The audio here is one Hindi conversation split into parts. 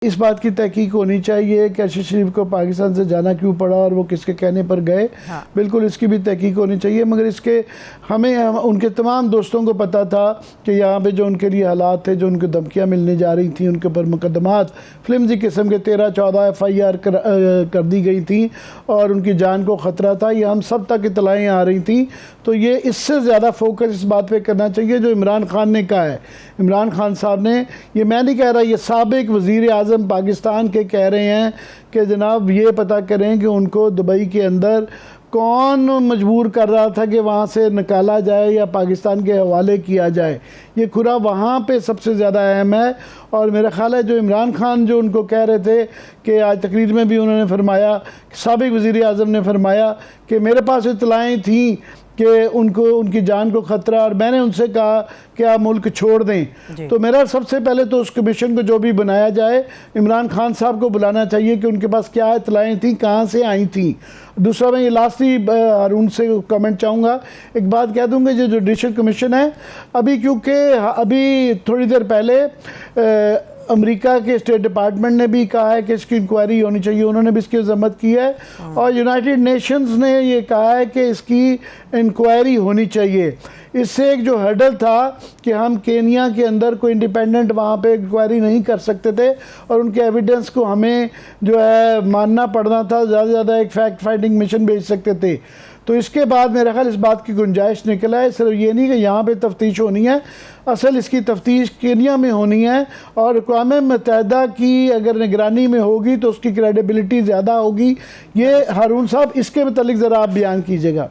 इस बात की तहकीक होनी चाहिए कि अरशद शरीफ को पाकिस्तान से जाना क्यों पड़ा और वो किसके कहने पर गए। हाँ। बिल्कुल इसकी भी तहकीक होनी चाहिए, मगर इसके हमें उनके तमाम दोस्तों को पता था कि यहाँ पे जो उनके लिए हालात थे, जो उनको धमकियाँ मिलने जा रही थी, उनके ऊपर मुकदमात फ्लिमजी किस्म के 13-14 FIR कर दी गई थी और उनकी जान को ख़तरा था। ये हम सब तक इतलाएँ आ रही थी। तो ये इससे ज़्यादा फोकस इस बात पे करना चाहिए जो इमरान खान ने कहा है। इमरान खान साहब ने, ये मैं नहीं कह रहा, ये साबिक वज़ीर आज़म पाकिस्तान के कह रहे हैं कि जनाब ये पता करें कि उनको दुबई के अंदर कौन मजबूर कर रहा था कि वहाँ से निकाला जाए या पाकिस्तान के हवाले किया जाए। ये खुरा वहाँ पे सबसे ज़्यादा अहम है। और मेरा ख़्याल है जो इमरान खान जो उनको कह रहे थे कि आज तकरीर में भी उन्होंने फरमाया, साबिक वज़ीर आज़म ने फरमाया कि मेरे पास इतलाएँ थीं कि उनको उनकी जान को ख़तरा, और मैंने उनसे कहा कि आप मुल्क छोड़ दें। तो मेरा सबसे पहले तो उस कमीशन को जो भी बनाया जाए, इमरान खान साहब को बुलाना चाहिए कि उनके पास क्या इतलाएँ थी, कहाँ से आई थी। दूसरा, मैं ये लास्टली हारून से कमेंट चाहूँगा, एक बात कह दूँगा, जो जुडिशल कमीशन है अभी, क्योंकि अभी थोड़ी देर पहले अमेरिका के स्टेट डिपार्टमेंट ने भी कहा है कि इसकी इंक्वायरी होनी चाहिए, उन्होंने भी इसकी मजम्मत की है। और यूनाइटेड नेशंस ने ये कहा है कि इसकी इंक्वायरी होनी चाहिए। इससे एक जो हर्डल था कि हम केनिया के अंदर कोई इंडिपेंडेंट वहाँ पे इंक्वायरी नहीं कर सकते थे और उनके एविडेंस को हमें जो है मानना पड़ना था, ज़्यादा से ज़्यादा एक फैक्ट फाइंडिंग मिशन भेज सकते थे। तो इसके बाद मेरा ख्याल इस बात की गुंजाइश निकला है, सिर्फ ये नहीं कि यहाँ पे तफ्तीश होनी है, असल इसकी तफ्तीश केनिया में होनी है। और अक़वाम मुत्तहिदा की अगर निगरानी में होगी तो उसकी क्रेडिबिलिटी ज़्यादा होगी। ये हारून साहब, इसके मतलब ज़रा आप बयान कीजिएगा।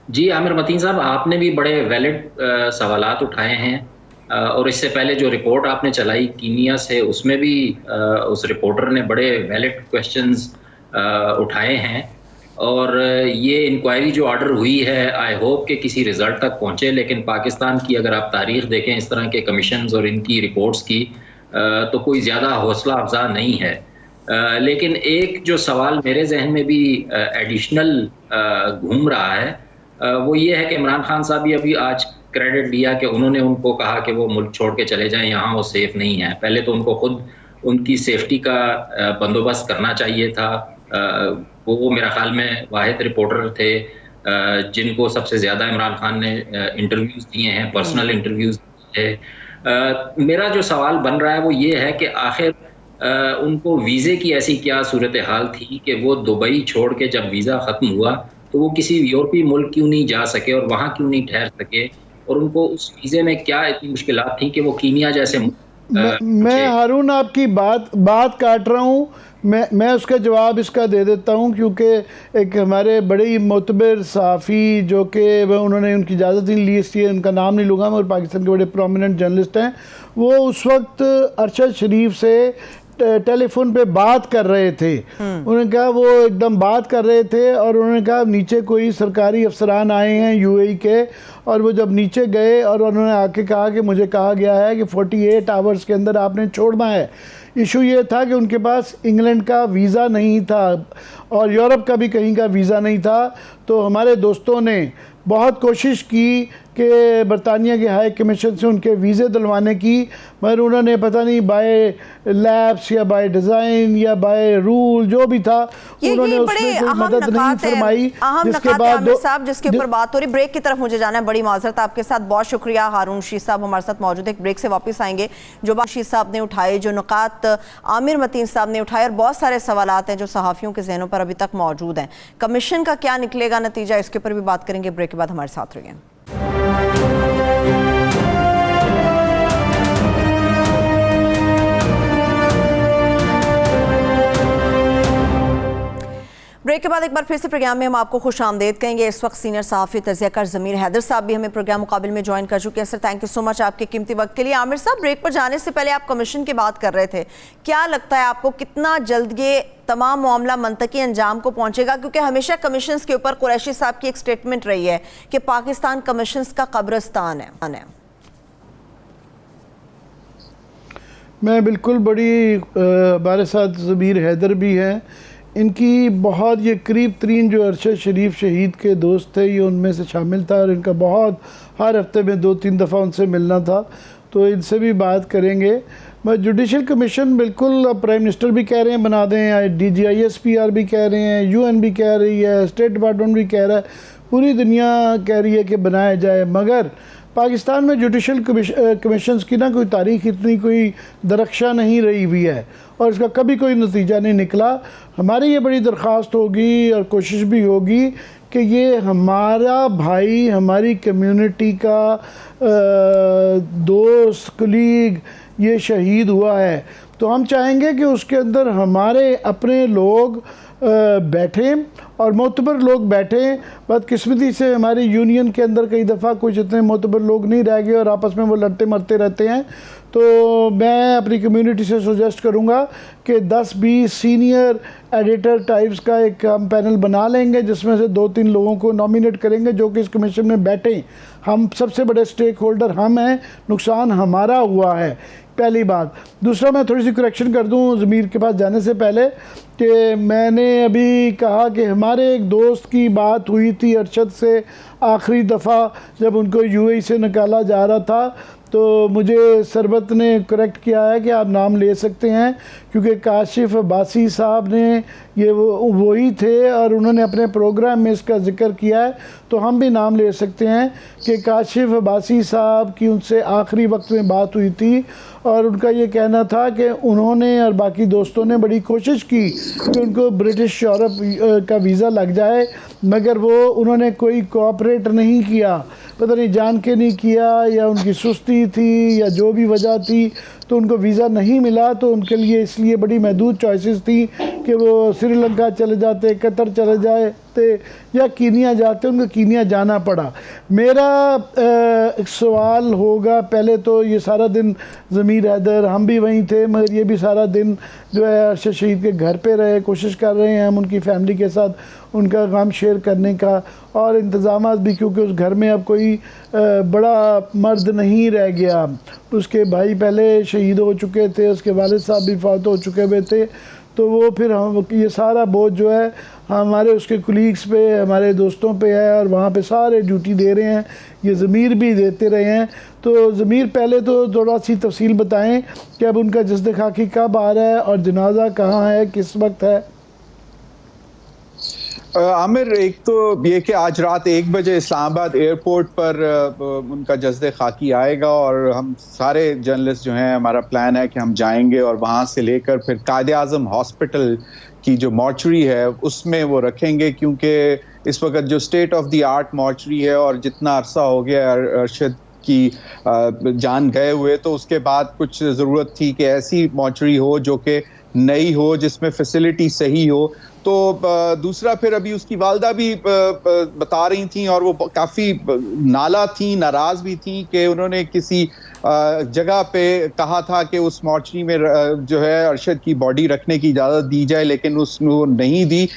जी आमिर मतीन साहब, आपने भी बड़े वैलिड सवालात उठाए हैं और इससे पहले जो रिपोर्ट आपने चलाई कीनिया से, उसमें भी उस रिपोर्टर ने बड़े वैलिड क्वेश्चंस उठाए हैं। और ये इंक्वायरी जो ऑर्डर हुई है, आई होप कि किसी रिज़ल्ट तक पहुँचे। लेकिन पाकिस्तान की अगर आप तारीख़ देखें इस तरह के कमीशंस और इनकी रिपोर्ट्स की, तो कोई ज़्यादा हौसला अफजा नहीं है। लेकिन एक जो सवाल मेरे जहन में भी एडिशनल घूम रहा है, वो ये है कि इमरान खान साहब भी अभी आज क्रेडिट दिया कि उन्होंने उनको कहा कि वो मुल्क छोड़ के चले जाएं, यहाँ वो सेफ़ नहीं है। पहले तो उनको खुद उनकी सेफ्टी का बंदोबस्त करना चाहिए था। वो मेरा ख्याल में वाहिद रिपोर्टर थे जिनको सबसे ज़्यादा इमरान खान ने इंटरव्यूज़ दिए हैं, पर्सनल इंटरव्यूज़ थे। मेरा जो सवाल बन रहा है वो ये है कि आखिर उनको वीज़े की ऐसी क्या सूरत हाल थी कि वो दुबई छोड़ के जब वीज़ा ख़त्म हुआ तो वो किसी यूरोपीय मुल्क क्यों नहीं जा सके और वहाँ क्यों नहीं ठहर सके, और उनको उस वीज़े में क्या इतनी मुश्किलात थी कि वो कीनिया जैसे मैं हारून आपकी बात काट रहा हूँ। मैं उसका जवाब इसका दे देता हूँ, क्योंकि एक हमारे बड़े ही मोतबर सहाफ़ी जो कि उन्होंने उनकी इजाज़त नहीं ली, इसलिए उनका नाम नहीं लूँगा, मगर पाकिस्तान के बड़े प्रोमिनेंट जर्नलिस्ट हैं, वो उस वक्त अरशद शरीफ से टेलीफोन पे बात कर रहे थे। उन्होंने कहा वो एकदम बात कर रहे थे और उन्होंने कहा नीचे कोई सरकारी अफसरान आए हैं UAE के, और वो जब नीचे गए और उन्होंने आके कहा कि मुझे कहा गया है कि 48 आवर्स के अंदर आपने छोड़ना है। इशू ये था कि उनके पास इंग्लैंड का वीज़ा नहीं था और यूरोप का भी कहीं का वीज़ा नहीं था। तो हमारे दोस्तों ने बहुत कोशिश की कि बरतानिया के हाई कमीशन से उनके वीज़े दिलवाने की, मगर उन्होंने पता नहीं बाय लैब्स या बाय डिज़ाइन या बाय रूल जो भी था, उन्होंने उसमें कोई मदद नहीं फरमाई। जिसके बाद साहब जिसके ऊपर बात हो रही, ब्रेक की तरफ मुझे जाना है, बड़ी माजरत आपके साथ। बहुत शुक्रिया हारून रशीद साहब हमारे साथ मौजूद है। ब्रेक से वापस आएंगे। जो बात रशीद साहब ने उठाए, जो नुकात आमिर मतीन साहब ने उठाए, और बहुत सारे सवालात हैं जो सहाफ़ियों के जहनों पर अभी तक मौजूद हैं। कमीशन का क्या निकलेगा नतीजा, इसके ऊपर भी बात करेंगे। ब्रेक के बाद हमारे साथ रहिए। ब्रेक के बाद एक बार फिर से प्रोग्राम में हम आपको खुश आमदेद कहेंगे। इस वक्त सीनियर सहाफ़ी तज़कियाकार ज़मीर हैदर साहब भी हमें प्रोग्राम मुकाबिल में ज्वाइन कर चुके हैं। Sir, thank you so much आपके कीमती वक्त के लिए। आमिर साहब, ब्रेक पर जाने से पहले आप कमीशन की बात कर रहे थे, क्या लगता है आपको कितना जल्द ये तमाम मामला मंतकी अंजाम को पहुँचेगा? क्योंकि हमेशा कमीशन के ऊपर कुरैशी साहब की एक स्टेटमेंट रही है कि पाकिस्तान कमीशन का कब्रिस्तान है। मैं बिल्कुल बड़ी हमारे साथ ज़मीर हैदर भी हैं, इनकी बहुत ये करीब तरीन जो अरशद शरीफ शहीद के दोस्त थे, ये उनमें से शामिल था और इनका बहुत हर हफ्ते में 2-3 दफ़ा उनसे मिलना था, तो इनसे भी बात करेंगे। जुडिशल कमीशन बिल्कुल प्राइम मिनिस्टर भी कह रहे हैं बना दें, DGISPR भी कह रहे हैं, UN भी कह रही है, स्टेट डिपार्टमेंट भी कह रहा है, पूरी दुनिया कह रही है कि बनाया जाए। मगर पाकिस्तान में जुडिशल कमीशंस की ना कोई तारीख इतनी कोई दरख्शा नहीं रही हुई है और इसका कभी कोई नतीजा नहीं निकला। हमारी ये बड़ी दरख्वास्त होगी और कोशिश भी होगी कि ये हमारा भाई, हमारी कम्युनिटी का दोस्त, कलीग ये शहीद हुआ है, तो हम चाहेंगे कि उसके अंदर हमारे अपने लोग बैठें और मोतबर लोग बैठें। बदकिस्मती से हमारी यूनियन के अंदर कई दफ़ा कुछ इतने मोतबर लोग नहीं रह गए और आपस में वो लड़ते मरते रहते हैं। तो मैं अपनी कम्युनिटी से सजेस्ट करूंगा कि 10-20 सीनियर एडिटर टाइप्स का एक हम पैनल बना लेंगे, जिसमें से 2-3 लोगों को नॉमिनेट करेंगे जो कि इस कमीशन में बैठें। हम सबसे बड़े स्टेक होल्डर हम हैं, नुकसान हमारा हुआ है, पहली बात। दूसरा, मैं थोड़ी सी करेक्शन कर दूं ज़मीर के पास जाने से पहले कि मैंने अभी कहा कि हमारे एक दोस्त की बात हुई थी अरशद से आखिरी दफ़ा जब उनको UAE से निकाला जा रहा था, तो मुझे सरबत ने करेक्ट किया है कि आप नाम ले सकते हैं, क्योंकि काशिफ अब्बासी साहब ने ये वही थे और उन्होंने अपने प्रोग्राम में इसका ज़िक्र किया है, तो हम भी नाम ले सकते हैं कि काशिफ अब्बासी साहब की उनसे आखिरी वक्त में बात हुई थी और उनका ये कहना था कि उन्होंने और बाकी दोस्तों ने बड़ी कोशिश की कि उनको ब्रिटिश यूरोप का वीज़ा लग जाए, मगर वो उन्होंने कोई कोऑपरेट नहीं किया, पता नहीं जान के नहीं किया या उनकी सुस्ती थी या जो भी वजह थी, तो उनको वीज़ा नहीं मिला। तो उनके लिए इसलिए बड़ी महदूद चॉइसेस थी कि वो श्रीलंका चले जाते, कतर चले जाते या कीनिया जाते, उनको कीनिया जाना पड़ा। मेरा एक सवाल होगा, पहले तो ये सारा दिन ज़मीर हैदर हम भी वहीं थे, मगर ये भी सारा दिन जो है अरशद शहीद के घर पे रहे, कोशिश कर रहे हैं हम उनकी फैमिली के साथ उनका गम शेयर करने का और इंतज़ामात भी, क्योंकि उस घर में अब कोई बड़ा मर्द नहीं रह गया। उसके भाई पहले शहीद हो चुके थे, उसके वालिद साहब भी फौत हो चुके हुए थे, तो वो फिर हम ये सारा बोझ जो है हमारे उसके कुलीग्स पे, हमारे दोस्तों पे है और वहाँ पे सारे ड्यूटी दे रहे हैं, ये ज़मीर भी देते रहे हैं। तो ज़मीर पहले तो थोड़ा सी तफसील बताएं कि अब उनका जस्द खाकी कब आ रहा है और जनाजा कहाँ है, किस वक्त है? आमिर, एक तो ये कि आज रात 1 बजे इस्लामाबाद एयरपोर्ट पर उनका जस्द खाकी आएगा और हम सारे जर्नलिस्ट जो हैं, हमारा प्लान है कि हम जाएंगे और वहाँ से लेकर फिर कायद-ए-आज़म हॉस्पिटल की जो मॉर्चरी है उसमें वो रखेंगे, क्योंकि इस वक्त जो state of the art mortuary है और जितना अरसा हो गया अरशद की जान गए हुए, तो उसके बाद कुछ ज़रूरत थी कि ऐसी मॉर्चरी हो जो कि नई हो, जिसमें फैसिलिटी सही हो। तो दूसरा, फिर अभी उसकी वालदा भी बता रही थी और वो काफ़ी नाला थी, नाराज़ भी थी कि उन्होंने किसी जगह पे कहा था कि उस मॉर्चरी में जो है अरशद की बॉडी रखने की इजाज़त दी जाए, लेकिन उसने वो नहीं दी।